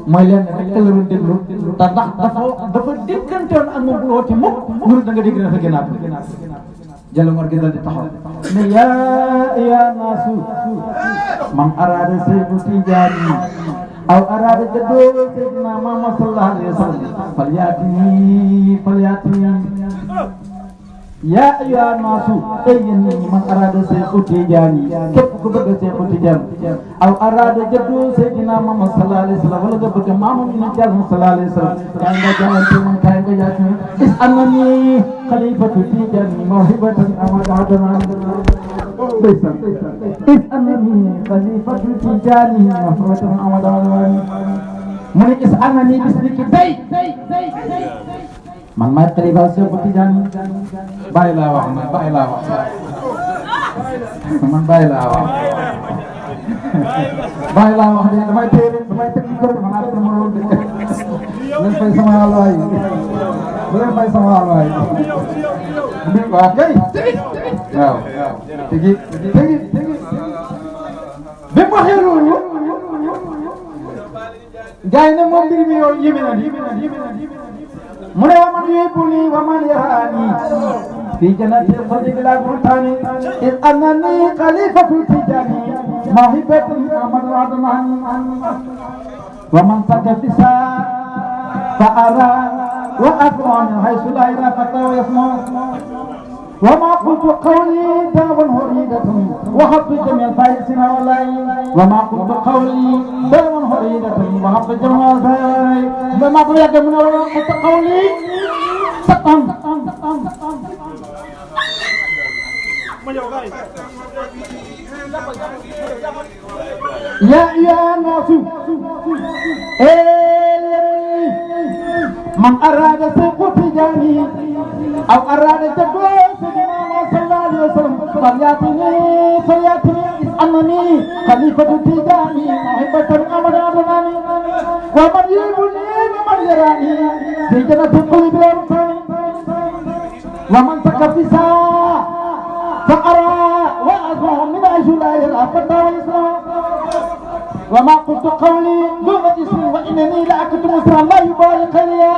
mooy leen rek la doon déglu te ndax dafa déggantewoon ak moom bu woote mukk mu da nga dégg dafa gënaat Jalla Mor gi dal di taxaw ne yaa naasu man araada Seexu Tijaani aw araada jaddoo Seydina Muhammad sallallahu alayhi wa sallam falyaatini yaa ayyuhan naasu ay yéen nit ñi man araada Seexu Tijaani képp ku bëgg Seexu Tijaani aw araada jaddoo Seydina Muhammad sallallahu alayhi wa sallam wala nga bëgg maamam ñu Jalla sallallahu alayhi wa sallam kaay nga jaayante man kaay nga jaayante is annani xalifatu Tijaani mawhibatan amadana is annani xalifatu Tijaani mawhibatan amadana mu ne is annani bis ni ki tey man maay xalifa Seexu Tijaani bàyyi laa wax man bàyyi laa wax man bàyyi laa wax bàyyi laa wax de damay téere damay teg ci kër man ak ma loolu de leen fay sama waay bu leen fay sama waay waaw kay waaw tegi bi mu waxee loolu gars yi ne moom mbir mi yow yéeme na mu ne wa man yuhibbuni wa man yarani fi jannati al-khuldi bila buhtani iz annani khalifatu Tijani mawhibatan amadana wa man sakafisa fa ara wa asma min haythu la yara fata wa yasma wa ma qultu qawli dawan huridatan wa habtu jami' al-faisina wallahi wa ma qultu qawli dawan huridatan wa habtu jami' al-faisina ma ko yàgg mu ne wa qultu qawli satan ya nasu man arada Seexu Tijaani aw arada jaddo Seydina Muhammad sallallahu alayhi wa sallam falyatini is annani khalifatu Tijaani mawhibatan amadana wa man yuhibbuni wa man yarani fi jannati al-khuldi bila buhtani wa man sakafisa fa ara wa asma min haythu la yara fata wa yasma وما قلت قولي دون اسم وانني لاكتم اسرا لا يبالي خيرا